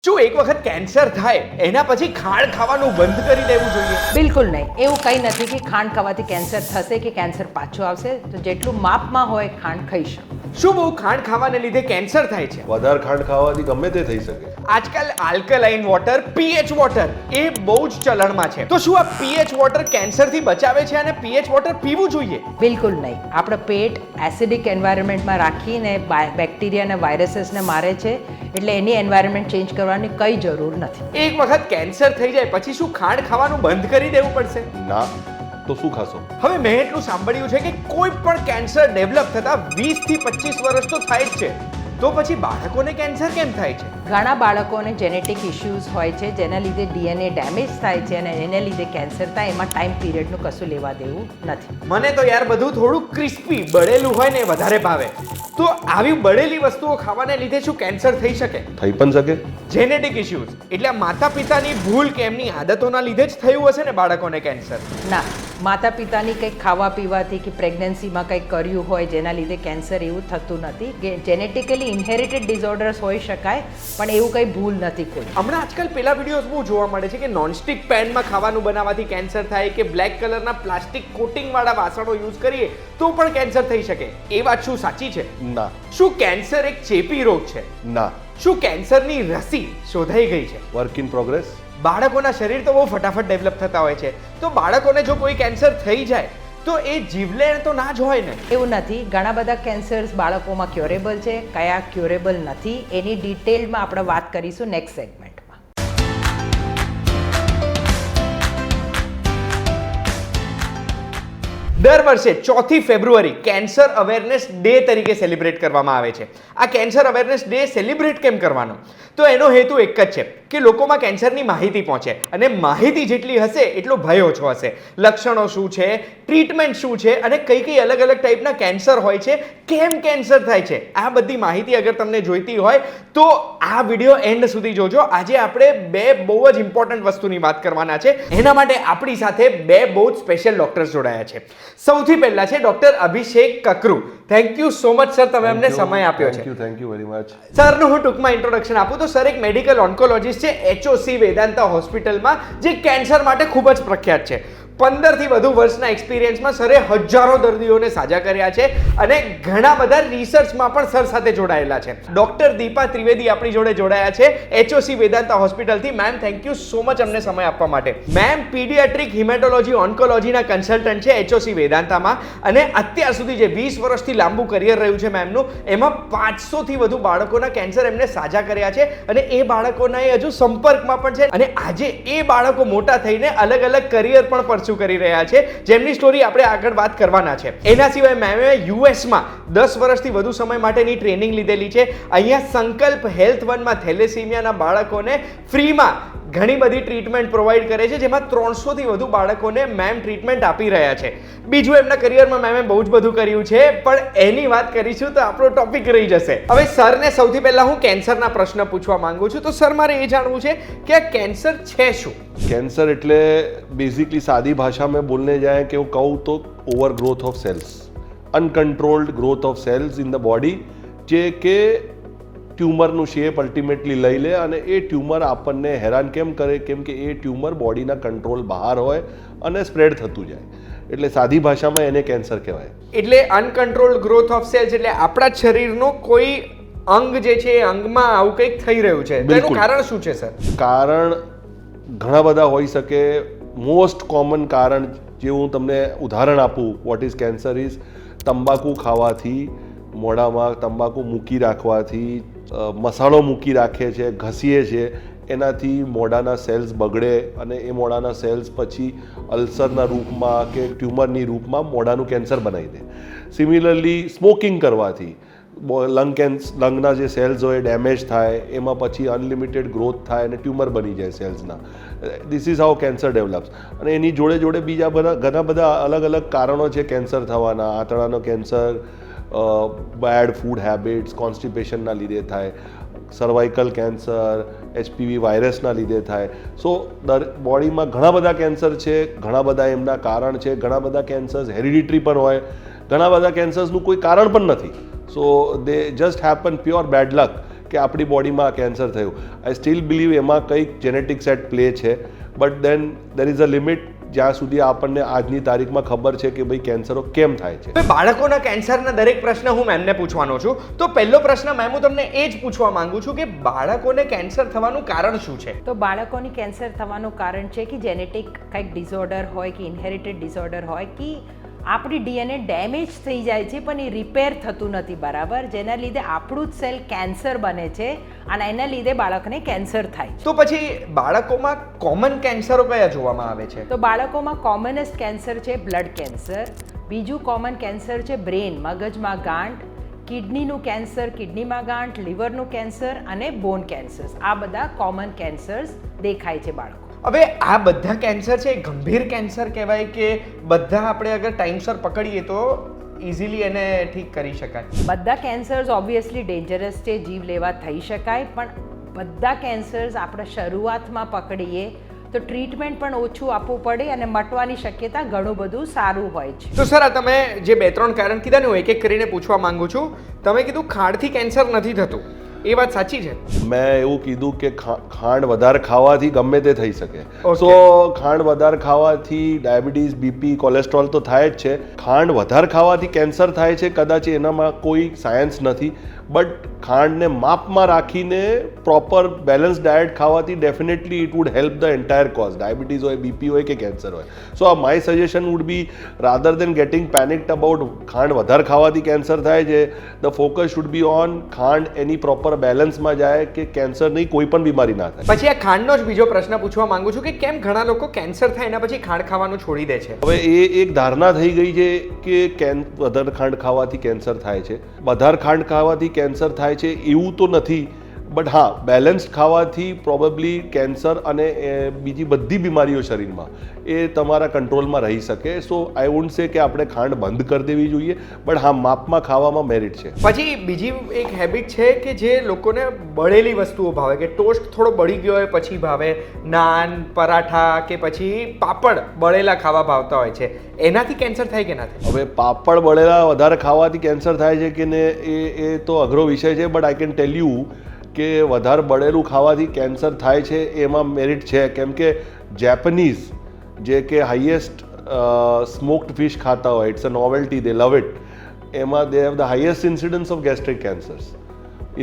શું એક વખત કેન્સર થાય એના પછી ખાંડ ખાવાનું બંધ કરી દેવું જોઈએ? બિલકુલ નહીં. એવું કંઈ નથી કે ખાંડ ખાવાથી કેન્સર થશે કે કેન્સર પાછું આવશે. તો જેટલું માપમાં હોય ખાંડ ખાઈ શકો. શું બહુ ખાંડ ખાવાને લીધે કેન્સર થાય છે? વધારે ખાંડ ખાવાથી ગમે તે થઈ શકે. આજકાલ આલ્કલાઇન વોટર, પીએચ વોટર એ બહુ જ ચલણમાં છે. તો શું આ પીએચ વોટર કેન્સરથી બચાવે છે અને પીએચ વોટર પીવું જોઈએ? બિલકુલ નહીં. આપણું પેટ એસિડિક એન્વાયરમેન્ટમાં રાખીને બેક્ટેરિયા અને વાયરસીસને મારે છે, એટલે એની એન્વાયરમેન્ટ ચેન્જ કરવાની કંઈ જરૂર નથી. એક વખત કેન્સર થઈ જાય પછી શું ખાંડ ખાવાનું બંધ કરી દેવું પડશે? ના તો શું ખાશો? હવે મેં એટલું સાંભળ્યું છે કે કોઈ પણ કેન્સર ડેવલપ થતા 20 થી 25 વર્ષ તો થાય જ છે. તો પછી બાળકોને કેન્સર કેમ થાય છે? ઘણા બાળકોને જેનેટિક ઇશ્યુઝ હોય છે, જેના લીધે ડીએનએ ડેમેજ થાય છે અને એને લીધે કેન્સર થાય. એમાં ટાઈમ પિરિયડનું કશું લેવા દેવું નથી. મને તો યાર બધું થોડું ક્રિસ્પી બળેલું હોય ને એ વધારે ભાવે. તો આવી બળેલી વસ્તુઓ ખાવાને લીધે શું કેન્સર થઈ શકે? થઈ પણ શકે. જેનેટિક ઇશ્યુઝ એટલે માતા પિતાની ભૂલ કે એમની આદતોના લીધે જ થયું હશે ને બાળકોને કેન્સર? ના, માતા પિતાની કંઈક ખાવા પીવાથી કે પ્રેગ્નન્સીમાં કંઈક કર્યું હોય જેના લીધે કેન્સર એવું થતું નથી. જેનેટિકલી ઇન્હેરિટેડ ડિસઓર્ડર્સ હોઈ શકાય, પણ એવું કંઈ ભૂલ નથી કોઈ. હમણાં આજકાલ પેલા વિડીયોઝ બહુ જોવા મળે છે કે નોનસ્ટિક પેનમાં ખાવાનું બનાવવાથી કેન્સર થાય કે બ્લેક કલરના પ્લાસ્ટિક કોટિંગ વાળા વાસણો યુઝ કરીએ તો પણ કેન્સર થઈ શકે. એ વાત શું સાચી છે? ના. શું કેન્સર એક ચેપી રોગ છે? ના. શું કેન્સરની રસી શોધાઈ ગઈ છે? Work in progress. બાળકોના શરીર તો બહુ ફટાફટ ડેવલપ થતા હોય છે, તો બાળકોને જો કોઈ કેન્સર થઈ જાય તો એ જીવલેણ તો ના જ હોય ને? એવું નથી. ઘણા બધા કેન્સર્સ બાળકોમાં ક્યોરેબલ છે, કયા ક્યોરેબલ નથી એની ડિટેલમાં આપણે વાત કરીશું નેક્સ્ટ સેગમેન્ટમાં. દર વર્ષે 4 ફેબ્રુઆરી કેન્સર અવેરનેસ ડે તરીકે સેલિબ્રેટ કરવામાં આવે છે. આ કેન્સર અવેરનેસ ડે સેલિબ્રેટ કેમ કરવાનો? તો એનો હેતુ એક જ છે કે લોકોમાં કેન્સરની માહિતી પહોંચે, અને માહિતી જેટલી હશે એટલો ભય ઓછો હશે. લક્ષણો શું છે, ટ્રીટમેન્ટ શું છે, અને કઈ કઈ અલગ અલગ ટાઈપના કેન્સર હોય છે, કેમ કેન્સર થાય છે, આ બધી માહિતી અગર તમને જોઈતી હોય તો આ વિડીયો એન્ડ સુધી જોજો. આજે આપણે બે બહુ જ ઇમ્પોર્ટન્ટ વસ્તુની વાત કરવાના છે. એના માટે આપણી સાથે બે બહુ જ સ્પેશિયલ ડોક્ટર્સ જોડાયા છે. સૌથી પહેલા છે doctor Abhishek Kakru. Thank you so much sir, તમે અમને સમય આપ્યો છે. Thank you very much. સરનું હું ટૂંકમાં ઇન્ટ્રોડક્શન આપું તો સર એક મેડિકલ ઓન્કોલોજીસ્ટ છે HOC વેદાંતા હોસ્પિટલમાં, જે કેન્સર માટે ખૂબ જ પ્રખ્યાત છે. 15 થી વધુ વર્ષના એક્સપિરિયન્સમાં સરે હજારો દર્દીઓને સાજા કર્યા છે અને ઘણા બધા રિસર્ચમાં પણ સર સાથે જોડાયેલા છે. ડોક્ટર દીપા ત્રિવેદી આપણી જોડે જોડાયા છે HOC વેદાંતા હોસ્પિટલથી. Ma'am thank you so much અમને સમય આપવા માટે. મેમ પીડિયાટ્રિક હિમેટોલોજી ઓન્કોલોજીના કન્સલ્ટન્ટ છે HOC વેદાંતામાં, અને અત્યાર સુધી જે 20 વર્ષથી લાંબુ કરિયર રહ્યું છે મેમનું, એમાં 500 થી વધુ બાળકોના કેન્સર એમને સાજા કર્યા છે, અને એ બાળકોના એ હજુ સંપર્કમાં પણ છે, અને આજે એ બાળકો મોટા થઈને અલગ અલગ કરિયર પણ પરસ્યુ કરી રહ્યા છે, જેમની સ્ટોરી આપણે આગળ વાત કરવાના છે. એના સિવાય મેમે યુએસમાં 10 વર્ષથી વધુ સમય માટેની ટ્રેનિંગ લીધેલી છે. અહીંયા સંકલ્પ હેલ્થ વનમાં થેલેસીમિયાના બાળકોને ફ્રીમાં ઘણી બધી ટ્રીટમેન્ટ પ્રોવાઈડ કરે છે, જેમાં 300 થી વધુ બાળકોને મેમ ટ્રીટમેન્ટ આપી રહ્યા છે. બીજું એમના કરિયરમાં મેમે બહુ જ બધું કર્યું છે, પણ એની વાત કરીશું તો આપણો ટોપિક રહી જશે. હવે સરને સૌથી પહેલા હું કેન્સરના પ્રશ્ન પૂછવા માંગુ છું. તો સર, મારે એ જાણવું છે કે આ કેન્સર છે શું? कैंसर એટલે बेसिकली सादी भाषा में बोलने जाए कि वो कहूँ तो over growth of cells, uncontrolled growth of cells in the body, જે કે ટ્યુમરનું શેપ અલ્ટિમેટલી લઈ લે, અને એ ટ્યુમર આપણને હેરાન કેમ કરે? કેમ કે એ ટ્યુમર બોડીના કંટ્રોલ બહાર હોય અને સ્પ્રેડ થતું જાય. એટલે સાદી ભાષામાં એને કેન્સર કહેવાય. એટલે અનકન્ટ્રોલ્ડ ગ્રોથ ઓફ સેલ્સ એટલે આપણા શરીરનો કોઈ અંગ જે છે એ અંગમાં આવું કંઈક થઈ રહ્યું છે. તેનું કારણ શું છે સર? કારણ ઘણા બધા હોઈ શકે. મોસ્ટ કોમન કારણ જે હું તમને ઉદાહરણ આપું, વોટ ઇઝ કેન્સર ઇઝ તંબાકુ ખાવાથી, મોઢામાં તંબાકુ મૂકી રાખવાથી, મસાલો મૂકી રાખે છે, ઘસીએ છે, એનાથી મોઢાના સેલ્સ બગડે, અને એ મોઢાના સેલ્સ પછી અલ્સરના રૂપમાં કે ટ્યુમરની રૂપમાં મોઢાનું કેન્સર બનાવી દે. સિમિલરલી સ્મોકિંગ કરવાથી લંગના જે સેલ્સ હોય ડેમેજ થાય, એમાં પછી અનલિમિટેડ ગ્રોથ થાય અને ટ્યુમર બની જાય સેલ્સના. This is how cancer develops. અને એની જોડે જોડે બીજા ઘણા બધા અલગ અલગ કારણો છે કેન્સર થવાના. આંતરડાનો કેન્સર બેડ ફૂડ હેબિટ્સ, કોન્સ્ટિપેશનના લીધે થાય. સર્વાઇકલ કેન્સર HPV વાયરસના લીધે થાય. સો બોડીમાં ઘણા બધા કેન્સર છે, ઘણા બધા એમના કારણ છે. ઘણા બધા કેન્સર્સ હેરિડિટરી પણ હોય, ઘણા બધા કેન્સર્સનું કોઈ કારણ પણ નથી. So they just happen, pure bad luck કે આપણી બોડીમાં કેન્સર થયું. આઈ સ્ટીલ બિલીવ એમાં કંઈક જેનેટિક્સ એટ પ્લે છે, but then there is a limit જ્યાં સુધી આપણને આજની તારીખમાં ખબર છે કે ભાઈ કેન્સરો કેમ થાય છે. હવે બાળકોના કેન્સરના દરેક પ્રશ્ન હું મેમને પૂછવાનો છું, તો પહેલો પ્રશ્ન મેમ હું તમને એ જ પૂછવા માંગુ છું કે બાળકોને કેન્સર થવાનું કારણ શું છે? તો બાળકોની કેન્સર થવાનું કારણ છે કે જેનેટિક કંઈક ડિસઓર્ડર હોય કે ઇન્હેરિટેડ ડિસઓર્ડર હોય કે આપણી ડીએનએ ડેમેજ થઈ જાય છે પણ એ રિપેર થતું નથી બરાબર, જેના લીધે આપણું જ સેલ કેન્સર બને છે અને એના લીધે બાળકને કેન્સર થાય છે. તો પછી બાળકોમાં કોમન કેન્સરો કયા જોવામાં આવે છે? તો બાળકોમાં કોમનેસ્ટ કેન્સર છે બ્લડ કેન્સર, બીજું કોમન કેન્સર છે બ્રેન મગજમાં ગાંઠ, કિડનીનું કેન્સર કિડનીમાં ગાંઠ, લીવરનું કેન્સર અને બોન કેન્સર્સ. આ બધા કોમન કેન્સર્સ દેખાય છે બાળકો. હવે આ બધા કેન્સર છે એ ગંભીર કેન્સર કહેવાય કે બધા આપણે અગર ટાઈમસર પકડીએ તો ઇઝીલી એને ઠીક કરી શકાય? બધા કેન્સર્સ ઓબ્વિયસલી ડેન્જરસ છે, જીવ લેવા થઈ શકાય, પણ બધા કેન્સર્સ આપણે શરૂઆતમાં પકડીએ તો ટ્રીટમેન્ટ પણ ઓછું આપવું પડે અને મટવાની શક્યતા ઘણું બધું સારું હોય છે. તો સર આ તમે જે 2-3 કારણ કીધા ને હું એક એક કરીને પૂછવા માંગુ છું. તમે કીધું ખાંડથી કેન્સર નથી થતું, એ વાત સાચી છે? મેં એવું કીધું કે ખાંડ વધારે ખાવાથી ગમે તે થઈ શકે. Okay. સો ખાંડ વધારે ખાવાથી ડાયાબિટીસ, બીપી, કોલેસ્ટ્રોલ તો થાય જ છે. ખાંડ વધારે ખાવાથી કેન્સર થાય છે કદાચ એનામાં કોઈ સાયન્સ નથી, બટ ખાંડને માપમાં રાખીને પ્રોપર બેલેન્સ ડાયટ ખાવાથી definitely it would help the entire cause, diabetes હોય, બીપી હોય કે કેન્સર હોય. So my suggestion would be rather than getting panicked about ખાંડ વધારે ખાવાથી કેન્સર થાય છે, the focus should be on ખાંડ એની પ્રોપર બેલેન્સમાં જાય કે કેન્સર નહીં કોઈ પણ બીમારી ના થાય. પછી આ ખાંડનો જ બીજો પ્રશ્ન પૂછવા માંગુ છું કે કેમ ઘણા લોકો કેન્સર થાય એના પછી ખાંડ ખાવાનું છોડી દે છે? હવે એ એક ધારણા થઈ ગઈ છે કે વધારે ખાંડ ખાવાથી કેન્સર થાય છે. વધારે ખાંડ ખાવાથી કેન્સર થાય છે એવું તો નથી, બટ હા બેલેન્સ્ડ ખાવાથી પ્રોબેબલી કેન્સર અને બીજી બધી બીમારીઓ શરીરમાં એ તમારા કંટ્રોલમાં રહી શકે. સો આઈ વુડ સે કે આપણે ખાંડ બંધ કરી દેવી જોઈએ, બટ હા માપમાં ખાવામાં મેરિટ છે. પછી બીજી એક હેબિટ છે કે જે લોકોને બળેલી વસ્તુઓ ભાવે, કે ટોસ્ટ થોડો બળી ગયો હોય પછી ભાવે, નાન, પરાઠા કે પછી પાપડ બળેલા ખાવા ભાવતા હોય છે, એનાથી કેન્સર થાય કે ના થાય? હવે પાપડ બળેલા વધારે ખાવાથી કેન્સર થાય છે કે ને એ તો અઘરો વિષય છે, but I can tell you કે વધારે બળેલું ખાવાથી કેન્સર થાય છે એમાં મેરિટ છે. કેમ કે જેપનીઝ જે કે હાઈએસ્ટ સ્મોક્ડ ફિશ ખાતા હોય, it's a novelty, they love it, એમાં they have the highest incidence of gastric cancers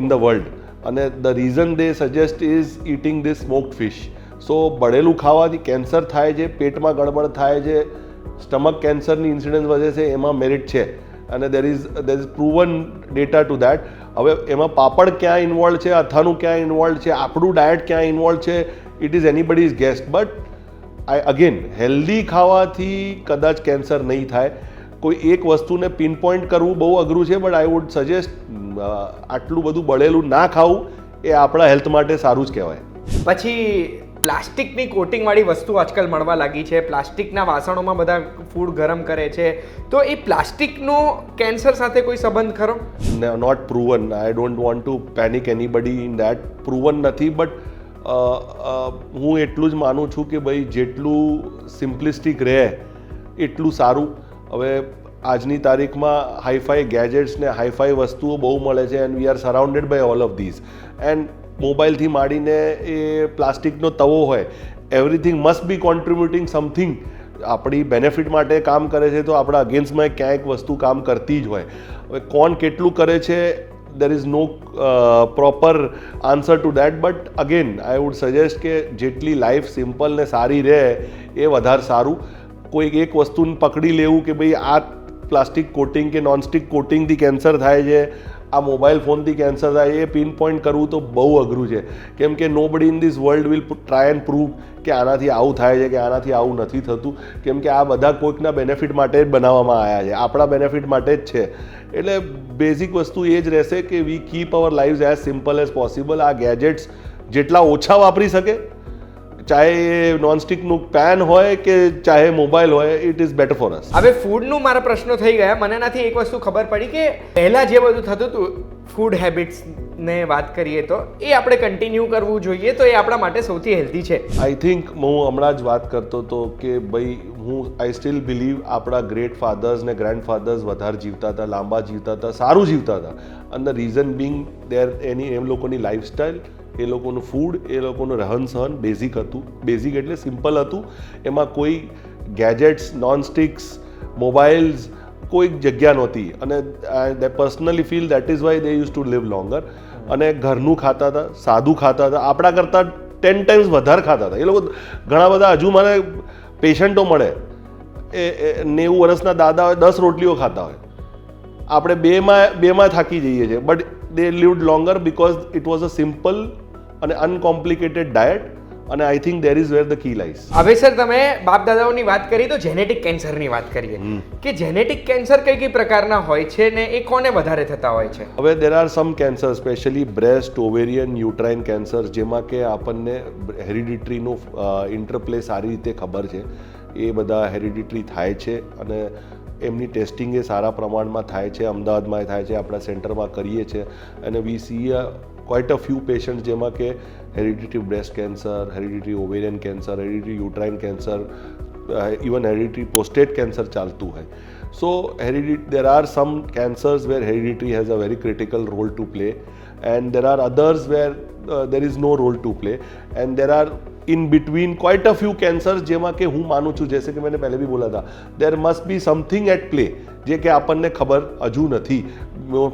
in the world, અને the reason they suggest is eating this smoked fish. So બળેલું ખાવાથી cancer થાય છે, પેટમાં ગડબડ થાય છે, સ્ટમક કેન્સરની ઇન્સિડન્સ વધે છે, એમાં મેરિટ છે અને there is proven data two that. હવે એમાં પાપડ ક્યાં ઇન્વોલ્વ છે, અથાણું ક્યાં ઇન્વોલ્વ છે, આપણું ડાયટ ક્યાં ઇન્વોલ્વ છે, it is anybody's guess. But again healthy ખાવાથી કદાચ કેન્સર નહીં થાય. કોઈ એક વસ્તુને પિન પોઈન્ટ કરવું બહુ અઘરું છે, બટ આઈ વુડ સજેસ્ટ આટલું બધું બળેલું ના ખાવું એ આપણા હેલ્થ માટે સારું જ કહેવાય. પછી પ્લાસ્ટિકની કોટિંગવાળી વસ્તુ આજકાલ મળવા લાગી છે, પ્લાસ્ટિકના વાસણોમાં બધા ફૂડ ગરમ કરે છે, તો એ પ્લાસ્ટિકનો કેન્સર સાથે કોઈ સંબંધ ખરો? Not proven. I don't want to panic anybody in that. Proven નથી, બટ હું એટલું જ માનું છું કે ભાઈ જેટલું સિમ્પ્લિસ્ટિક રહે એટલું સારું. હવે આજની તારીખમાં હાઈફાઈ ગેજેટ્સ ને હાઈફાઈ વસ્તુઓ બહુ મળે છે, and we are surrounded by all of these. And મોબાઈલથી માંડીને એ પ્લાસ્ટિકનો તવો હોય, everything must be contributing something. આપણી બેનિફિટ માટે કામ કરે છે તો આપણા અગેન્સ્ટમાં ક્યાંક વસ્તુ કામ કરતી જ હોય. હવે કોણ કેટલું કરે છે, there is no proper answer to that, but again I would suggest કે જેટલી લાઈફ સિમ્પલ ને સારી રહે એ વધારે સારું. કોઈ એક વસ્તુને પકડી લેવું કે ભાઈ આ પ્લાસ્ટિક કોટિંગ કે નોનસ્ટિક કોટિંગથી કેન્સર થાય છે, આ મોબાઈલ ફોનથી કેન્સર થાય, એ પિન પોઈન્ટ કરવું તો બહુ અઘરું છે. કેમ કે nobody in this world will try and prove કે આનાથી આવું થાય છે કે આનાથી આવું નથી થતું. કેમ કે આ બધા કોઈકના બેનિફિટ માટે જ બનાવવામાં આવ્યા છે, આપણા બેનિફિટ માટે જ છે. એટલે બેઝિક વસ્તુ એ જ રહેશે કે વી કીપ અવર lives as simple as possible. આ ગેજેટ્સ જેટલા ઓછા વાપરી શકે, ચાહે નોનસ્ટિકનું પેન હોય કે ચાહે મોબાઈલ હોય, it is better for us. હવે ફૂડનું મારા પ્રશ્નો થઈ ગયા. મને એનાથી એક વસ્તુ ખબર પડી કે પહેલાં જે બધું થતું હતું ફૂડ હેબિટ્સ ને વાત કરીએ તો એ આપણે કન્ટિન્યુ કરવું જોઈએ તો એ આપણા માટે સૌથી હેલ્ધી છે. આઈ થિંક હું હમણાં જ વાત કરતો હતો કે ભાઈ આઈ સ્ટીલ બિલીવ આપણા ગ્રેટ ફાધર્સ ને ગ્રેન્ડ ફાધર્સ વધારે જીવતા હતા, લાંબા જીવતા હતા, સારું જીવતા હતા. અને ધ રીઝન બિંગ એમ લોકોની લાઈફસ્ટાઈલ, એ લોકોનું ફૂડ, એ લોકોનું રહેન સહન બેઝિક હતું. બેઝિક એટલે સિમ્પલ હતું. એમાં કોઈ ગેજેટ્સ, નોનસ્ટિક્સ, મોબાઈલ્સ કોઈ જગ્યા નહોતી. અને they personally feel that is why they use to live longer. અને ઘરનું ખાતા હતા, સાદું ખાતા હતા, આપણા કરતાં 10 ટાઈમ્સ વધારે ખાતા હતા. એ લોકો ઘણા બધા હજુ મને પેશન્ટો મળે એ 90 વર્ષના દાદા હોય, 10 રોટલીઓ ખાતા હોય. આપણે બેમાં થાકી જઈએ છીએ. But they lived longer because it was a simple અને અનકોમ્પ્લિકેટેડ ડાયટ. અને I think there is where the key lies. હવે સર તમે બાપ દાદાઓની વાત કરી તો જેનેટિક કેન્સરની વાત કરીએ કે જેનેટિક કેન્સર કઈ કઈ પ્રકારના હોય છે ને એ કોને વધારે થતા હોય છે? હવે there are some cancer, specially breast, ovarian, uterine cancer, જેમાં કે આપણને હેરિડિટરીનો ઇન્ટરપ્લે સારી રીતે ખબર છે. એ બધા હેરિડિટરી થાય છે અને એમની ટેસ્ટિંગ એ સારા પ્રમાણમાં થાય છે. અમદાવાદમાં થાય છે, આપણા સેન્ટરમાં કરીએ છીએ. અને we see quite a few patients જેમાં કે hereditary breast cancer, hereditary ovarian cancer, hereditary uterine cancer, even hereditary prostate cancer ચાલતું હોય. સો there are some cancers where heredity has a very critical role to play, and there are others where there is no role to play, and there are in between quite a few cancers જેમાં કે હું માનું છું, જૈસે કે મેં પહેલે ભી બોલા થા, there must be something at play જે કે આપણને ખબર હજુ નથી.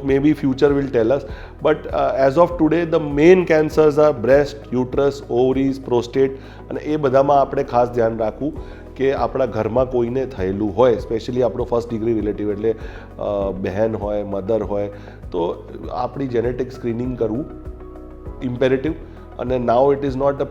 May be future will tell us, but as of today the main cancers are breast, uterus, ovaries, prostate. અને એ બધામાં આપણે ખાસ ધ્યાન રાખવું કે આપણા ઘરમાં કોઈને થયેલું હોય, સ્પેશિયલી આપણો ફર્સ્ટ ડિગ્રી રિલેટિવ એટલે બહેન હોય, મધર હોય, તો આપણી જેનેટિક સ્ક્રીનિંગ કરવું ઇમ્પેરેટિવ. અને now it is not a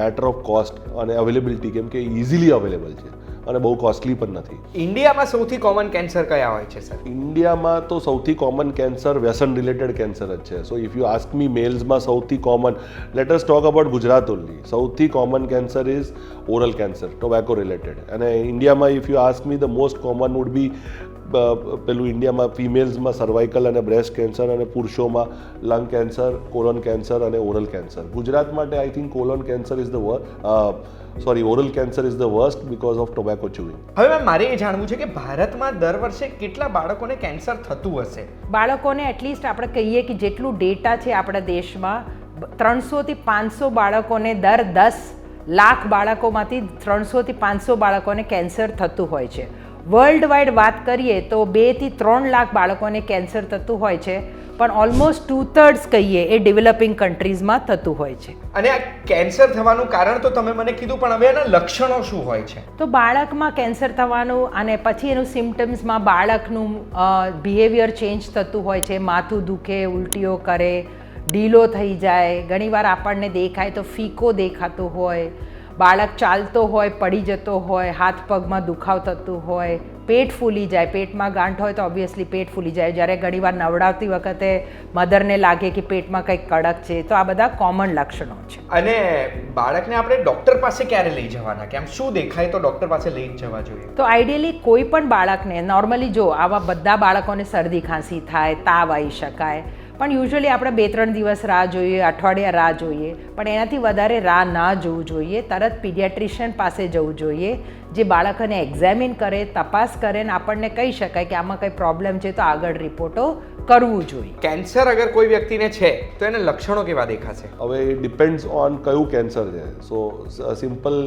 matter of cost અને અવેલેબિલિટી, કેમ કે ઇઝીલી અવેલેબલ છે અને બહુ કોસ્ટલી પણ નથી. ઇન્ડિયામાં સૌથી કોમન કેન્સર કયા હોય છે સર? ઇન્ડિયામાં તો સૌથી કોમન કેન્સર વ્યસન રિલેટેડ કેન્સર જ છે. So if you ask me મેલ્સમાં સૌથી common, let us talk about Gujarat only, સૌથી common cancer is oral cancer, tobacco related. અને ઇન્ડિયામાં if you ask me the most common would be પેલું ઇન્ડિયામાં ફિમેલ્સમાં સર્વાઇકલ અને બ્રેસ્ટ કેન્સર, અને પુરુષોમાં લંગ કેન્સર, કોલોન કેન્સર અને ઓરલ કેન્સર. ગુજરાત માટે I think colon cancer is the oral cancer is the worst because of tobacco chewing. હવે ma'am મારે એ જાણવું છે કે ભારતમાં દર વર્ષે કેટલા બાળકોને કેન્સર થતું હશે? બાળકોને એટલીસ્ટ આપણે કહીએ કે જેટલું ડેટા છે આપણા દેશમાં 300 થી 500 બાળકોને દર 10 લાખ બાળકોમાંથી 300 થી 500 બાળકોને કેન્સર થતું હોય છે. વર્લ્ડ વાઇડ વાત કરીએ તો 2 થી 3 લાખ બાળકોને કેન્સર થતું હોય છે, પણ ઓલમોસ્ટ 2/3 કહીએ એ ડેવલપિંગ કન્ટ્રીઝમાં થતું હોય છે. અને આ કેન્સર થવાનું કારણ તો તમે મને કીધું, પણ હવે એના લક્ષણો શું હોય છે? તો બાળકમાં કેન્સર થવાનું અને પછી એનું સિમ્ટમ્સમાં બાળકનું બિહેવિયર ચેન્જ થતું હોય છે. માથું દુખે, ઉલટીઓ કરે, ઢીલો થઈ જાય, ઘણીવાર આપણને દેખાય તો ફીકો દેખાતો હોય, બાળક ચાલતો હોય પડી જતો હોય, હાથ પગમાં દુખાવ થતું હોય, પેટ ફૂલી જાય, પેટમાં ગાંઠ હોય તો ઓબ્વિયસલી પેટ ફૂલી જાય. જ્યારે ઘણીવાર નવડાવતી વખતે મધરને લાગે કે પેટમાં કંઈક કડક છે, તો આ બધા કોમન લક્ષણો છે. અને બાળકને આપણે ડૉક્ટર પાસે ક્યારે લઈ જવાના, કે આમ શું દેખાય તો ડૉક્ટર પાસે લઈ જવા જોઈએ? તો આઈડિયલી કોઈ પણ બાળકને નોર્મલી, જો આવા બધા બાળકોને શરદી ખાંસી થાય, તાવ આવી શકાય, પણ યુઝ્યુઅલી આપણે 2-3 દિવસ રાહ જોઈએ, અઠવાડિયા રાહ જોઈએ, પણ એનાથી વધારે રાહ ના જોવું જોઈએ. તરત પીડિયાટ્રિશિયન પાસે જવું જોઈએ, જે બાળકને એક્ઝામિન કરે, તપાસ કરે ને આપણને કહી શકાય કે આમાં કંઈ પ્રોબ્લેમ છે તો આગળ રિપોર્ટો કરવું જોઈએ. કેન્સર અગર કોઈ વ્યક્તિને છે તો એના લક્ષણો કેવા દેખાશે? હવે ઇટ ડિપેન્ડ્સ ઓન કયું કેન્સર છે. So simple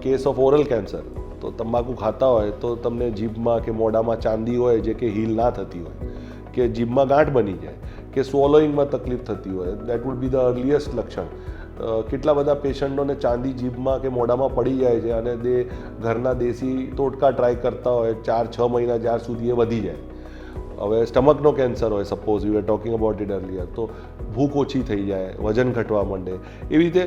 case of oral cancer, તો તંબાકુ ખાતા હોય તો તમને જીભમાં કે મોઢામાં ચાંદી હોય જે કે હીલ ના થતી હોય, કે જીભમાં ગાંઠ બની જાય, કે સ્વોલોઈંગમાં તકલીફ થતી હોય, that would be the earliest લક્ષણ. કેટલા બધા પેશન્ટોને ચાંદી જીભમાં કે મોઢામાં પડી જાય છે અને તે ઘરના દેશી ટોટકા ટ્રાય કરતા હોય, 4-6 મહિના જ્યાર સુધી એ વધી જાય. હવે સ્ટમકનો કેન્સર હોય, suppose you are talking about it earlier, તો ભૂખ ઓછી થઈ જાય, વજન ઘટવા માંડે. એવી રીતે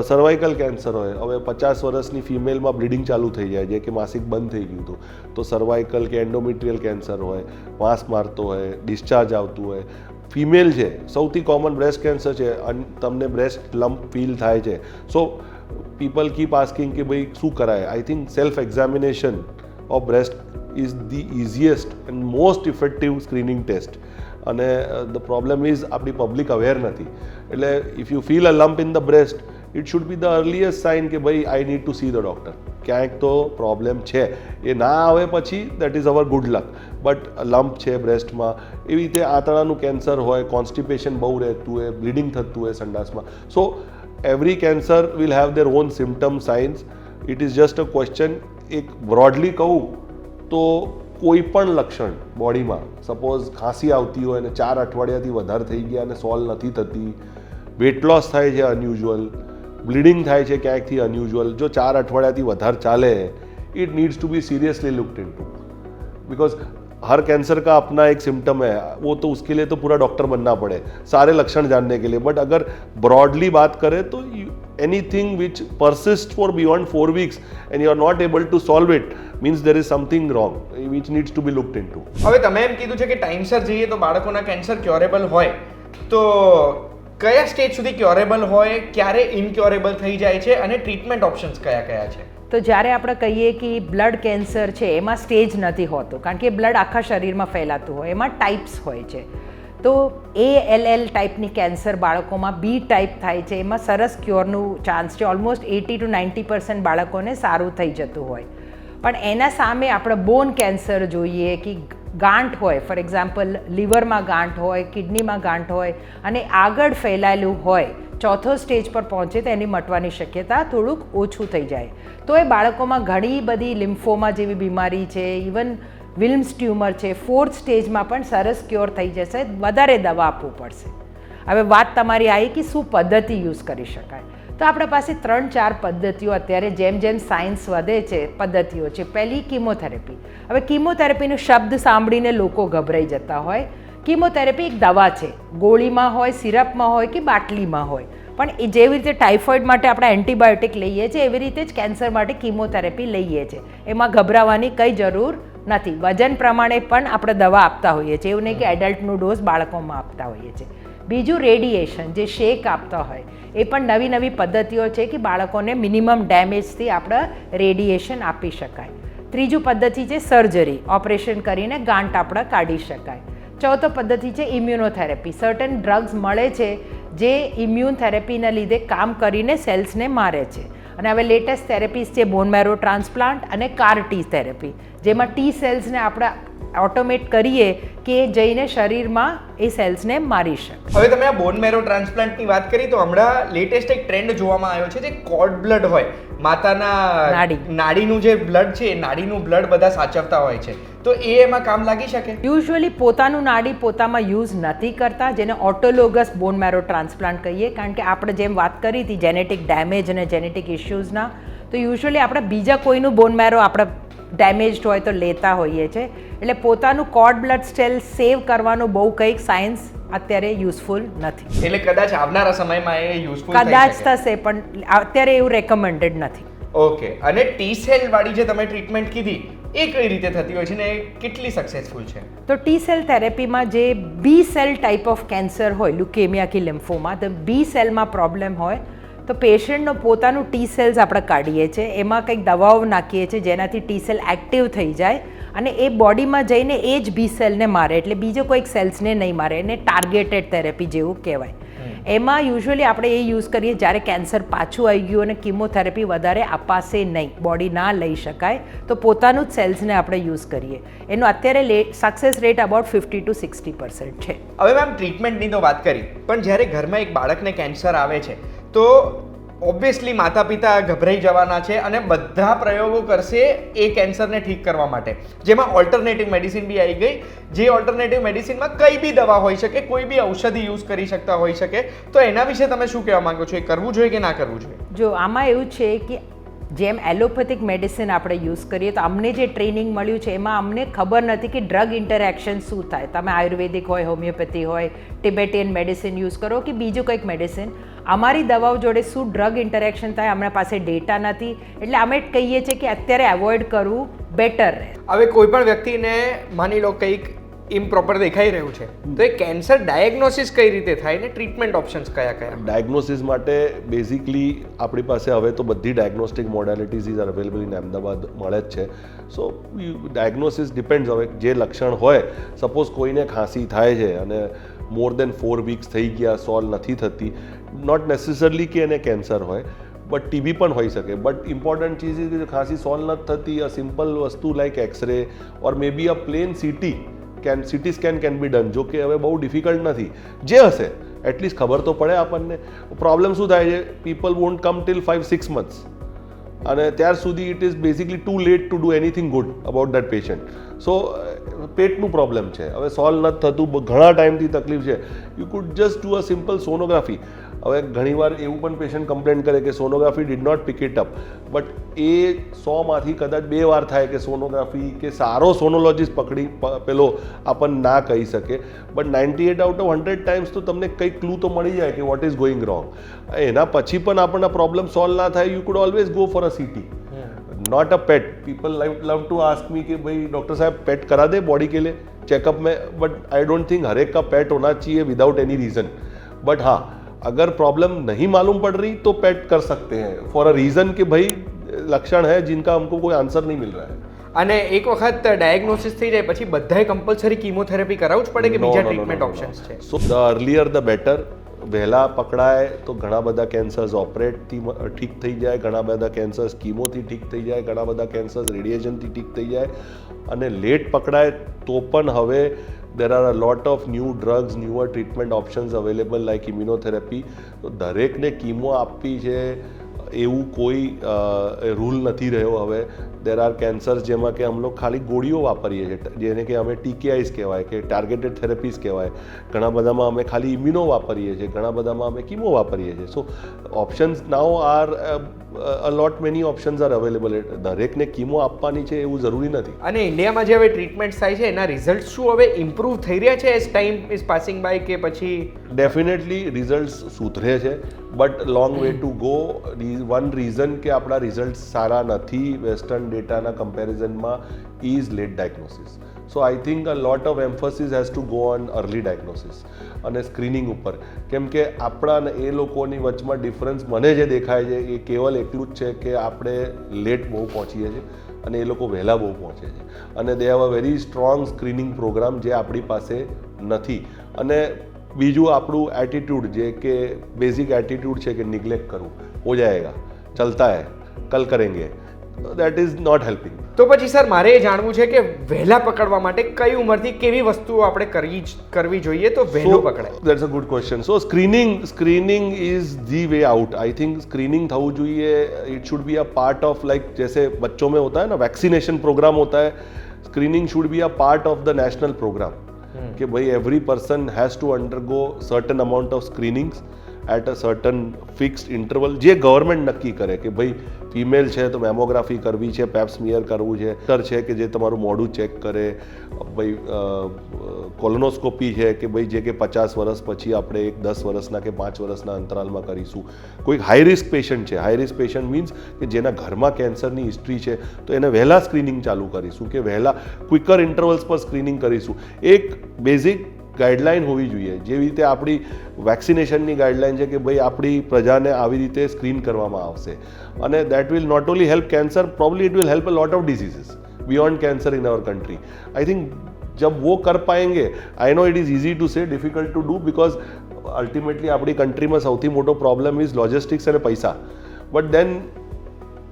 સર્વાઇકલ કેન્સર હોય, હવે 50 વર્ષની ફિમેલમાં બ્લીડિંગ ચાલુ થઈ જાય, જે કે માસિક બંધ થઈ ગયું હતું, તો સર્વાઇકલ કે એન્ડોમેટ્રિયલ કેન્સર હોય, વાંસ મારતો હોય, ડિસ્ચાર્જ આવતું હોય. ફિમેલ છે, સૌથી કોમન બ્રેસ્ટ કેન્સર છે, તમને બ્રેસ્ટ લમ્પ ફીલ થાય છે. સો પીપલ કીપ આસ્કિંગ કે ભાઈ શું કરાય. I think self examination of breast is the easiest and most effective screening test. અને ધ પ્રોબ્લેમ ઇઝ આપણી પબ્લિક અવેર નથી. એટલે if you feel a lump in the breast, it should be the earliest sign કે ભાઈ I need to see the doctor. ક્યાંક તો problem છે, એ ના આવે પછી that is our good luck. But lump છે બ્રેસ્ટમાં, એવી રીતે આંતરડાનું કેન્સર હોય, કોન્સ્ટિપેશન બહુ રહેતું હોય, બ્લીડિંગ થતું હોય સંડાસમાં. So every cancer will have their own symptom signs. It is just a question. એક બ્રોડલી કહું તો કોઈ પણ લક્ષણ બોડીમાં, સપોઝ ખાંસી આવતી હોય અને 4 અઠવાડિયાથી વધારે થઈ ગયા અને સોલ્વ નથી થતી, વેટ લોસ થાય છે અનયુઝ્યુઅલ, બ્લીડિંગ થાય છે ક્યાંકથી અનયુઝ્યુઅલ, જો 4 અઠવાડિયાથી વધારે ચાલે, it needs to be seriously looked into, because हर कैंसर का अपना एक सिम्टम है, वो तो उसके लिए तो पूरा डॉक्टर बनना पड़े सारे लक्षण जानने के लिए. बट अगर ब्रॉडली बात करें तो anything which persist for beyond 4 weeks and you are not able to solve it means there is something wrong which needs to be looked into. હવે તમે એમ કીધું છે કે ટાઈમસર જઈએ તો બાળકોના કેન્સર ક્યોરેબલ હોય, તો કયા સ્ટેજ સુધી ક્યોરેબલ હોય, ક્યારે ઇનક્યોરેબલ થઈ જાય છે અને ટ્રીટમેન્ટ ઓપ્શન્સ કયા કયા છે? તો જ્યારે આપણે કહીએ કે બ્લડ કેન્સર છે એમાં સ્ટેજ નથી હોતો, કારણ કે બ્લડ આખા શરીરમાં ફેલાતું હોય, એમાં ટાઈપ્સ હોય છે. તો ALL ટાઈપની કેન્સર બાળકોમાં, B ટાઈપ થાય છે, એમાં સરસ ક્યોરનું ચાન્સ છે, ઓલમોસ્ટ 80 to 90% બાળકોને સારું થઈ જતું હોય. પણ એના સામે આપણે બોન કેન્સર જોઈએ કે ગાંઠ હોય, ફોર એક્ઝામ્પલ લીવરમાં ગાંઠ હોય, કિડનીમાં ગાંઠ હોય અને આગળ ફેલાયેલું હોય, ચોથો સ્ટેજ પર પહોંચે તો એની મટવાની શક્યતા થોડુંક ઓછું થઈ જાય. તો એ બાળકોમાં ઘણી બધી લિમ્ફોમા જેવી બીમારી છે, ઇવન વિલ્મ્સ ટ્યુમર છે, 4th સ્ટેજમાં પણ સરસ ક્યોર થઈ જશે, વધારે દવા આપવું પડશે. હવે વાત તમારી આવી કે શું પદ્ધતિ યુઝ કરી શકાય, તો આપણા પાસે 3-4 પદ્ધતિઓ અત્યારે જેમ જેમ સાયન્સ વધે છે પદ્ધતિઓ છે. પહેલી કીમોથેરેપી. હવે કીમોથેરેપીનો શબ્દ સાંભળીને લોકો ગભરાઈ જતા હોય. કીમોથેરેપી એક દવા છે, ગોળીમાં હોય, સિરપમાં હોય કે બાટલીમાં હોય, પણ એ જેવી રીતે ટાઇફોઇડ માટે આપણે એન્ટીબાયોટિક લઈએ છીએ એવી રીતે જ કેન્સર માટે કીમોથેરેપી લઈએ છીએ. એમાં ગભરાવાની કંઈ જરૂર નથી. વજન પ્રમાણે પણ આપણે દવા આપતા હોઈએ છીએ, એવું નહીં કે એડલ્ટનો ડોઝ બાળકોમાં આપતા હોઈએ છીએ. બીજું રેડિયેશન, જે શેક આપતા હોય, એ પણ નવી નવી પદ્ધતિઓ છે કે બાળકોને મિનિમમ ડેમેજથી આપણે રેડિયેશન આપી શકાય. ત્રીજું પદ્ધતિ છે સર્જરી, ઓપરેશન કરીને ગાંઠ આપણે કાઢી શકાય. ચોથો પદ્ધતિ છે ઇમ્યુનોથેરેપી. સર્ટન ડ્રગ્સ મળે છે જે ઇમ્યુન થેરેપીના લીધે કામ કરીને સેલ્સને મારે છે. અને હવે લેટેસ્ટ થેરેપીઝ છે બોન મેરો ટ્રાન્સપ્લાન્ટ અને CAR T થેરેપી, જેમાં T સેલ્સને આપણે ઓટોમેટ કરીએ કે જઈને શરીરમાં એ સેલ્સને મારી શકે. હવે તમે આ બોન મેરો ટ્રાન્સપ્લાન્ટની વાત કરી તો હમણાં લેટેસ્ટ એક ટ્રેન્ડ જોવામાં આવ્યો છે, જે કોર્ડ બ્લડ હોય, માતાના નાડીનું જે બ્લડ છે, નાડીનું બ્લડ બધા સાચવતા હોય છે, તો એ એમાં કામ લાગી શકે? યુઝ્યુઅલી પોતાનું નાડી પોતામાં યુઝ નથી કરતા, જેને ઓટોલોગસ બોન મેરો ટ્રાન્સપ્લાન્ટ કહીએ, કારણ કે આપણે જેમ વાત કરી હતી જેનેટિક ડેમેજ અને જેનેટિક ઇશ્યુઝના, તો યુઝ્યુઅલી આપણે બીજા કોઈનું બોન મેરો આપણે ડેમેજડ હોય તો લેતા હોઈએ છીએ. એટલે પોતાનું કોર્ડ બ્લડ સેલ સેવ કરવાનું બહુ કંઈક સાયન્સ અત્યારે યુઝફુલ નથી. એટલે કદાચ આવનારા સમયમાં એ યુઝફુલ કદાચ થશે, પણ અત્યારે એવું રેકમેન્ડેડ નથી. ઓકે. અને T સેલ વાળી જે તમે ટ્રીટમેન્ટ કીધી, એ કઈ રીતે થતી હોય છે ને કેટલી સક્સેસફુલ છે? તો T સેલ થેરેપીમાં જે B cell type of cancer હોય, લ્યુકેમિયા કે લિમ્ફોમા, તો B સેલમાં પ્રોબ્લેમ હોય તો પેશન્ટનો પોતાનું T સેલ્સ આપણે કાઢીએ છીએ, એમાં કંઈક દવાઓ નાખીએ છીએ જેનાથી T સેલ એક્ટિવ થઈ જાય અને એ બોડીમાં જઈને એ જ B સેલને મારે, એટલે બીજો કોઈક સેલ્સને નહીં મારે. એને ટાર્ગેટેડ થેરેપી જેવું કહેવાય. એમાં યુઝ્યુઅલી આપણે એ યુઝ કરીએ જ્યારે કેન્સર પાછું આવી ગયું અને કીમોથેરેપી વધારે અપાશે નહીં, બોડી ના લઈ શકાય, તો પોતાનું જ સેલ્સને આપણે યુઝ કરીએ. એનો અત્યારે સક્સેસ રેટ અબાઉટ 50 to 60% છે. હવે મેમ ટ્રીટમેન્ટની તો વાત કરી, પણ જ્યારે ઘરમાં એક બાળકને કેન્સર આવે છે તો ઓબ્વિયસલી માતા પિતા ગભરાઈ જવાના છે અને બધા પ્રયોગો કરશે એ કેન્સરને ઠીક કરવા માટે, જેમાં ઓલ્ટરનેટિવ મેડિસિન બી આવી ગઈ, જે ઓલ્ટરનેટિવ મેડિસિનમાં કઈ બી દવા હોઈ શકે, કોઈ બી ઔષધિ યુઝ કરી શકતા હોઈ શકે, તો એના વિશે તમે શું કહેવા માંગો છો? એ કરવું જોઈએ કે ના કરવું જોઈએ? જો આમાં એવું છે કે જેમ એલોપેથિક મેડિસિન આપણે યુઝ કરીએ તો અમને જે ટ્રેનિંગ મળ્યું છે એમાં અમને ખબર નથી કે ડ્રગ ઇન્ટરેક્શન શું થાય. તમે આયુર્વેદિક હોય, હોમિયોપેથી હોય, ટિબેટિયન મેડિસિન યુઝ કરો કે બીજું કંઈક મેડિસિન, અમારી દવાઓ જોડે શું ડ્રગ ઇન્ટરેક્શન થાય અમારા પાસે ડેટા નથી, એટલે અમે કહીએ છીએ કે અત્યારે એવોઇડ કરવું બેટર રહે. હવે કોઈ પણ વ્યક્તિને માની લો કંઈક ઇમ્પ્રોપર દેખાઈ રહ્યું છે, તો એ કેન્સર ડાયગ્નોસિસ કઈ રીતે થાય ને ટ્રીટમેન્ટ ઓપ્શન્સ કયા કયા? ડાયગ્નોસિસ માટે બેઝિકલી આપણી પાસે હવે તો બધી diagnostic modalities is available in Ahmedabad મળે જ છે. સો ડાયગ્નોસિસ ડિપેન્ડ્સ. હવે જે લક્ષણ હોય, સપોઝ કોઈને ખાંસી થાય છે અને મોર દેન 4 વીક્સ થઈ ગયા, સોલ્વ નથી થતી, નોટ નેસેસરલી કે એને કેન્સર હોય, બટ ટીબી પણ હોઈ શકે. બટ ઇમ્પોર્ટન્ટ ચીઝ ઇઝ કે ખાંસી સોલ્વ નથી થતી, અ સિમ્પલ વસ્તુ like x ray or maybe a plain CT scan can be done. જો કે હવે બહુ ડિફિકલ્ટ નથી, જે હશે એટલીસ્ટ ખબર તો પડે આપણને. પ્રોબ્લેમ શું થાય છે, people won't come till 5-6 months, અને ત્યાર સુધી it is basically too late to do anything good about that patient. So પેટનું પ્રોબ્લેમ છે, હવે સોલ્વ નથી થતું, ઘણા ટાઈમથી તકલીફ છે, you could just do a simple sonography. હવે ઘણીવાર એવું પણ પેશન્ટ કમ્પ્લેન કરે કે sonography did not pick it up, but એ 100માંથી કદાચ 2 વાર થાય કે સોનોગ્રાફી કે સારો સોનોલોજીસ્ટ પેલો આપણને ના કહી શકે, બટ 98 આઉટ ઓફ 100 ટાઈમ્સ તો તમને કંઈક ક્લુ તો મળી જાય કે વોટ ઇઝ ગોઈંગ રોંગ. એના પછી પણ આપણને પ્રોબ્લેમ સોલ્વ ના થાય, you could always go for a CT, not a PET. People love to ask me कि भाई डॉक्टर साहब पेट करा दे बॉडी के लिए चेकअप में, बट आई डोंट थिंक हर एक का पेट होना चाहिए विदाउट एनी रीज़न. बट हाँ, अगर प्रॉब्लम नहीं मालूम पड़ रही तो पेट कर सकते हैं फॉर अ रीज़न कि भाई लक्षण है जिनका हमको कोई आंसर नहीं मिल रहा है. અને એક વખત ડાયગ્નોસિસ થઈ જાય પછી બધાએ કમ્પલસરી કીમોથેરાપી કરાવવું જ પડે કે બીજા ટ્રીટમેન્ટ ઓપ્શન્સ છે? સો ધ અર્લિયર ધ બેટર. વહેલા પકડાય તો ઘણા બધા કેન્સર્સ ઓપરેટથી ઠીક થઈ જાય, ઘણા બધા કેન્સર્સ કીમોથી ઠીક થઈ જાય, ઘણા બધા કેન્સર્સ રેડિયેશનથી ઠીક થઈ જાય. અને લેટ પકડાય તો પણ હવે there are a lot of new drugs, newer treatment options available like immunotherapy. તો દરેકને કીમો આપવી છે એવું કોઈ રૂલ નથી રહ્યો હવે. દેર આર કેન્સર્સ જેમાં કે हम लोग ખાલી ગોળીઓ વાપરીએ છીએ, જેને કે અમે TKIs કહેવાય કે ટાર્ગેટેડ થેરેપીઝ કહેવાય. ઘણા બધામાં અમે ખાલી ઇમ્યુનો વાપરીએ છીએ, ઘણા બધામાં અમે કીમો વાપરીએ છીએ. So options now are a lot many options are available. દરેકને કીમો આપવાની છે એવું જરૂરી નથી. અને ઇન્ડિયામાં જે હવે ટ્રીટમેન્ટ થાય છે એના રિઝલ્ટ શું હવે ઇમ્પ્રૂવ થઈ રહ્યા છે as time is passing by, કે પછી? ડેફિનેટલી રિઝલ્ટ્સ સુધરે છે, but long way to go. One reason કે આપણા રિઝલ્ટ સારા નથી વેસ્ટર્ન ડેટાના કમ્પેરિઝનમાં is late diagnosis. So I think a lot of emphasis has to go on early diagnosis અને સ્ક્રીનિંગ ઉપર. કેમ કે આપણા અને એ લોકોની વચમાં ડિફરન્સ મને જે દેખાય છે એ કેવલ એટલું જ છે કે આપણે લેટ બહુ પહોંચીએ છીએ અને એ લોકો વહેલા બહુ પહોંચે છે. અને they have a very strong screening program જે આપણી પાસે નથી. અને બીજું આપણું એટીટ્યૂડ, જે કે બેઝિક એટીટ્યૂડ છે કે નિગ્લેક્ટ કરવું, હો જાયેગા, ચલતા હૈ, કલ કરેંગે, દેટ ઇઝ નોટ હેલ્પિંગ. તો પછી સર મારે એ જાણવું છે કે વહેલા પકડવા માટે કઈ ઉંમરથી કેવી વસ્તુઓ આપણે કરવી જોઈએ તો વહેલું પકડાય? That's a good question. So screening is the way out. I think screening થવું જોઈએ. It should be a part of like जैसे बच्चों में होता है ना वैक्सीनेशन प्रोग्राम होता है, screening should be a part of the national program. कि भाई every person has to undergo certain amount of screenings at a certain fixed interval, જે ગવર્મેન્ટ નક્કી કરે કે ભાઈ ફિમેલ છે તો મેમોગ્રાફી કરવી છે, પેપ્સમિયર કરવું છે, ડૉક્ટર છે કે જે તમારું મોઢું ચેક કરે, ભાઈ કોલોનોસ્કોપી છે કે ભાઈ જે કે 50 વર્ષ પછી આપણે એક 10 વર્ષના કે 5 વર્ષના અંતરાલમાં કરીશું. કોઈક હાઈ રિસ્ક પેશન્ટ છે, હાઈ રિસ્ક પેશન્ટ મીન્સ કે જેના ઘરમાં કેન્સરની હિસ્ટ્રી છે તો એને વહેલા સ્ક્રીનિંગ ચાલુ કરીશું કે વહેલા ક્વિકર ઇન્ટરવલ્સ પર સ્ક્રીનિંગ કરીશું. એક બેઝિક ગાઈડલાઇન હોવી જોઈએ, જેવી રીતે આપણી વેક્સિનેશનની ગાઈડલાઇન છે કે ભાઈ આપણી પ્રજાને આવી રીતે સ્ક્રીન કરવામાં આવશે. અને that will not only help cancer, probably it will help a lot of diseases beyond cancer in our country. I think जब वो कर पाएंगे, I know it is easy to say, difficult to do, because ultimately આપણી કન્ટ્રીમાં સૌથી મોટો problem is logistics અને પૈસા. But then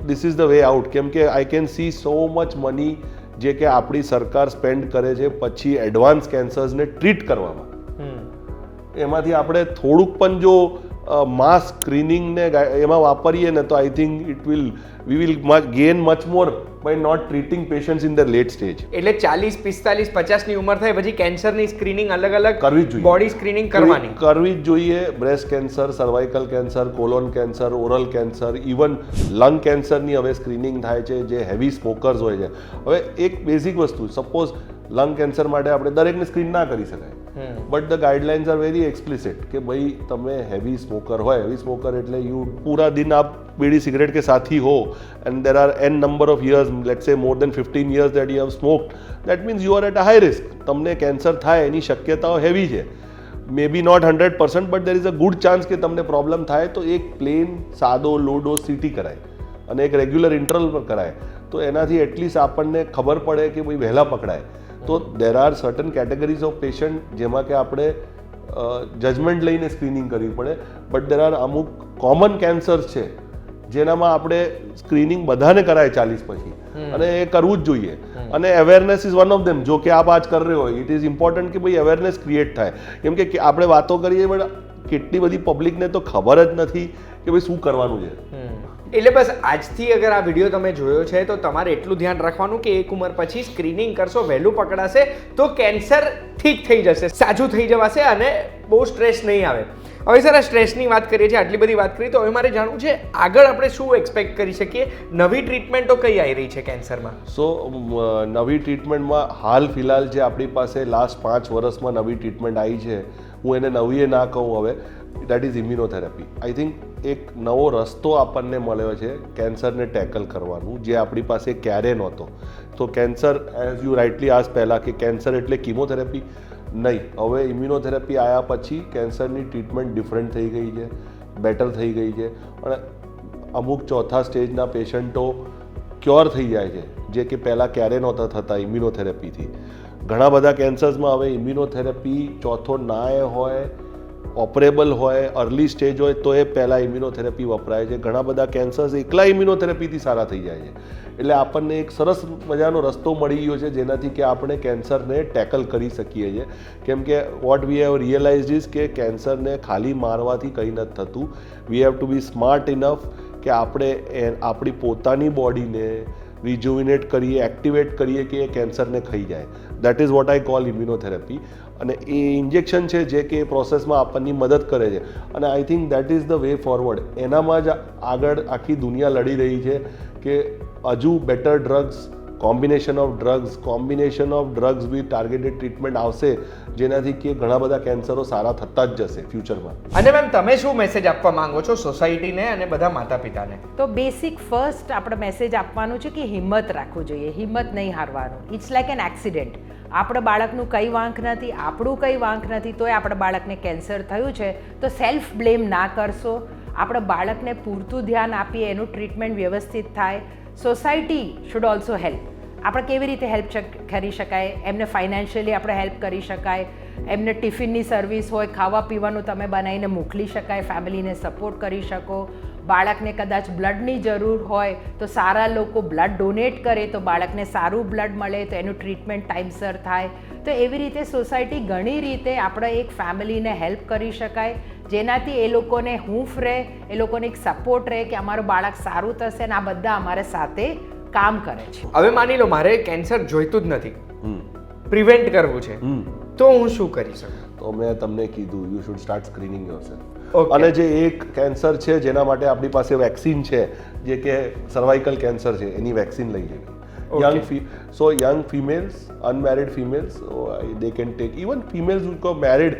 this is the way out. કેમ કે I can see so much money જે કે આપણી સરકાર સ્પેન્ડ કરે છે પછી એડવાન્સ કેન્સર્સને ટ્રીટ કરવામાં. એમાંથી આપણે થોડુંક પણ જો માસ સ્ક્રીનિંગને એમાં વાપરીએ ને તો I think we will gain much more by not treating patients in the late stage. એટલે 40, 45, 50ની ઉંમર થાય પછી કેન્સરની સ્ક્રીનિંગ અલગ અલગ કરવી જ જોઈએ, બોડી સ્ક્રીનિંગ કરવી જ જોઈએ. Breast cancer, cervical cancer, colon cancer, oral cancer, even lung કેન્સરની હવે સ્ક્રીનિંગ થાય છે જે હેવી સ્મોકર્સ હોય છે. હવે એક બેઝિક વસ્તુ, સપોઝ લંગ કેન્સર માટે આપણે દરેકને સ્ક્રીન ના કરી શકાય, but the guidelines are very explicit કે ભાઈ તમે હેવી સ્મોકર હોય, હેવી સ્મોકર એટલે યુ પૂરા દિન આપ बीड़ी सिगरेट के साथ ही हो and there are n number of years, let's say more than 15 years that you have smoked, that means you are at a high risk. તમને કેન્સર થાય એની શક્યતાઓ હેવી છે. May be not 100% but there is a good chance કે તમને problem થાય તો એક પ્લેન સાદો લો ડોઝ સીટી કરાય અને એક રેગ્યુલર ઇન્ટરવલ પર કરાય તો એનાથી એટલીસ્ટ આપણને ખબર પડે કે ભાઈ વહેલા પકડાય. તો there are certain categories of patient જેમાં કે આપણે જજમેન્ટ લઈને સ્ક્રીનિંગ કરવી પડે, બટ દેર આર અમુક કોમન કેન્સર્સ છે જેનામાં આપણે સ્ક્રીનિંગ બધાને કરાય 40 પછી અને એ કરવું જ જોઈએ. અને awareness is one of them. જો કે આપ આજ કર રહે હોય, ઇટ ઇઝ ઇમ્પોર્ટન્ટ કે ભાઈ અવેરનેસ ક્રિએટ થાય. કેમ કે આપણે વાતો કરીએ પણ કેટલી બધી પબ્લિકને તો ખબર જ નથી કે ભાઈ શું કરવાનું છે. એટલે બસ આજથી અગર આ વિડીયો તમે જોયો છે તો તમારે એટલું ધ્યાન રાખવાનું કે એક ઉંમર પછી સ્ક્રીનિંગ કરશો, વહેલું પકડાશે તો કેન્સર ઠીક થઈ જશે, સાજું થઈ જવાશે અને બહુ સ્ટ્રેસ નહીં આવે. હવે સર, આ સ્ટ્રેસની વાત કરીએ છીએ, આટલી બધી વાત કરી, તો હવે મારે જાણવું છે આગળ આપણે શું એક્સપેક્ટ કરી શકીએ? નવી ટ્રીટમેન્ટો કઈ આવી રહી છે કેન્સરમાં? સો નવી ટ્રીટમેન્ટમાં હાલ ફિલહાલ જે આપણી પાસે લાસ્ટ 5 વર્ષમાં નવી ટ્રીટમેન્ટ આવી છે, હું એને નવીએ ના કહું હવે, that is immunotherapy. I think એક નવો રસ્તો આપણને મળ્યો છે કેન્સરને ટેકલ કરવાનું, જે આપણી પાસે ક્યારે નહોતો. તો કેન્સર, એઝ યુ રાઇટલી આજ પહેલાં કે કેન્સર એટલે કિમોથેરાપી નહીં. હવે ઇમ્યુનોથેરાપી આવ્યા પછી કેન્સરની ટ્રીટમેન્ટ ડિફરન્ટ થઈ ગઈ છે, બેટર થઈ ગઈ છે અને અમુક ચોથા સ્ટેજના પેશન્ટો ક્યોર થઈ જાય છે, જે કે પહેલાં ક્યારે નહોતા થતા ઇમ્યુનોથેરાપીથી. ઘણા બધા કેન્સર્સમાં હવે ઇમ્યુનોથેરાપી ચોથો ના હોય, ઓપરેબલ હોય, અર્લી સ્ટેજ હોય તો એ પહેલાં ઇમ્યુનોથેરાપી વપરાય છે. ઘણા બધા કેન્સર્સ એકલા ઇમ્યુનોથેરાપીથી સારા થઈ જાય છે. એટલે આપણને એક સરસ મજાનો રસ્તો મળી ગયો છે જેનાથી કે આપણે કેન્સરને ટેકલ કરી શકીએ છીએ. કેમ કે what we have realised is કે કેન્સરને ખાલી મારવાથી કંઈ નથી થતું. We have to be smart enough કે આપણે આપણી પોતાની બોડીને રિજુવિનેટ કરીએ, એક્ટિવેટ કરીએ કે એ કેન્સરને ખાઈ જાય. That is what I call immunotherapy. અને એ ઇન્જેક્શન છે જે કે એ પ્રોસેસમાં આપણને મદદ કરે છે અને I think that is the way forward. એનામાં જ આગળ આખી દુનિયા લડી રહી છે કે હજુ better drugs, combination of drugs with targeted treatment આવશે જેનાથી કે ઘણા બધા કેન્સરો સારા થતા જ જશે ફ્યુચરમાં. અને મેમ, તમે શું મેસેજ આપવા માંગો છો સોસાયટીને અને બધા માતા પિતાને? તો બેસિક ફર્સ્ટ આપણે મેસેજ આપવાનું છે કે હિંમત રાખવું જોઈએ, હિંમત નહીં હારવાનું. It's like an accident. આપણે બાળકનું કંઈ વાંક નથી, આપણું કંઈ વાંક નથી, તોય આપણે બાળકને કેન્સર થયું છે તો સેલ્ફ બ્લેમ ના કરશો. આપણે બાળકને પૂરતું ધ્યાન આપીએ, એનું ટ્રીટમેન્ટ વ્યવસ્થિત થાય. Society should also help. આપણે કેવી રીતે હેલ્પ કરી શકાય? એમને ફાઇનાન્શિયલી આપણે હેલ્પ કરી શકાય, એમને ટિફિનની સર્વિસ હોય, ખાવા પીવાનું તમે બનાવીને મોકલી શકાય, ફેમિલીને સપોર્ટ કરી શકો. બાળકને કદાચ બ્લડની જરૂર હોય તો સારા લોકો બ્લડ ડોનેટ કરે તો બાળકને સારું બ્લડ મળે તો એનું ટ્રીટમેન્ટ ટાઈમસર થાય. તો એવી રીતે સોસાયટી ઘણી રીતે આપણે એક ફેમિલીને હેલ્પ કરી શકાય જેનાથી એ લોકોને હૂંફ રહે, એ લોકોને એક સપોર્ટ રહે કે અમારું બાળક સારું થશે અને આ બધા અમારે સાથે કામ કરે છે. હવે માની લો મારે કેન્સર જોઈતું જ નથી, પ્રિવેન્ટ કરવું છે, તો હું શું કરી શકું? તો મેં તમને કીધું, you should start screening yourself. અને જે એક કેન્સર છે જેના માટે આપણી પાસે વેક્સિન છે, જે કે સર્વાઇકલ કેન્સર છે, એની વેક્સિન લઈ લેવી. Young females, unmarried females, they can take, even females who are married,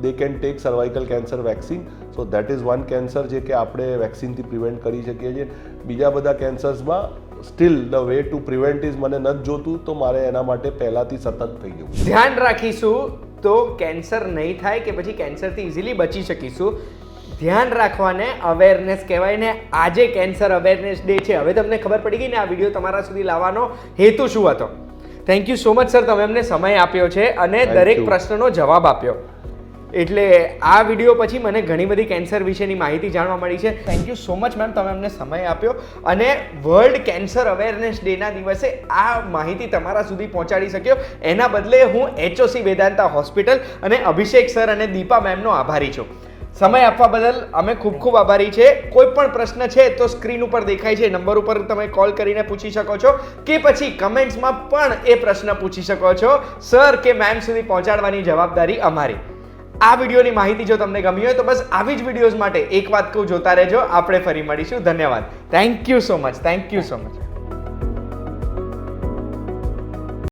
they can take cervical cancer vaccine. So that is one cancer જે કે આપણે વેક્સિનથી પ્રિવેન્ટ કરી શકીએ છીએ. બીજા બધા કેન્સર્સમાં still the way to prevent is મને નથી જોતું, તો મારે એના માટે પહેલાંથી સતત થઈ જવું. ધ્યાન રાખીશું તો કેન્સર નહીં થાય કે પછી કેન્સરથી ઇઝીલી બચી શકીશું. ધ્યાન રાખવાને અવેરનેસ કહેવાય ને. આજે કેન્સર અવેરનેસ ડે છે. હવે તમને ખબર પડી ગઈ ને આ વિડીયો તમારા સુધી લાવવાનો હેતુ શું હતો. Thank you so much sir, તમે અમને સમય આપ્યો છે અને દરેક પ્રશ્નનો જવાબ આપ્યો. એટલે આ વિડીયો પછી મને ઘણી બધી કેન્સર વિશેની માહિતી જાણવા મળી છે. Thank you so much ma'am, તમે અમને સમય આપ્યો અને વર્લ્ડ કેન્સર અવેરનેસ ડેના દિવસે આ માહિતી તમારા સુધી પહોંચાડી શક્યો. એના બદલે હું HOC વેદાંતા હોસ્પિટલ અને અભિષેક સર અને દીપા મેમનો આભારી છું. સમય આપવા બદલ અમે ખૂબ ખૂબ આભારી છે. કોઈ પણ પ્રશ્ન છે તો સ્ક્રીન ઉપર દેખાય છે નંબર ઉપર તમે કોલ કરીને પૂછી શકો છો કે પછી કમેન્ટ્સમાં પણ એ પ્રશ્ન પૂછી શકો છો. સર કે મેમ સુધી પહોંચાડવાની જવાબદારી અમારી. આ વિડીયોની માહિતી જો તમને ગમી હોય તો બસ આવી જ વિડીયોઝ માટે એક વાત કહું, જોતા રહેજો. આપણે ફરી મળીશું. ધન્યવાદ. Thank you so much.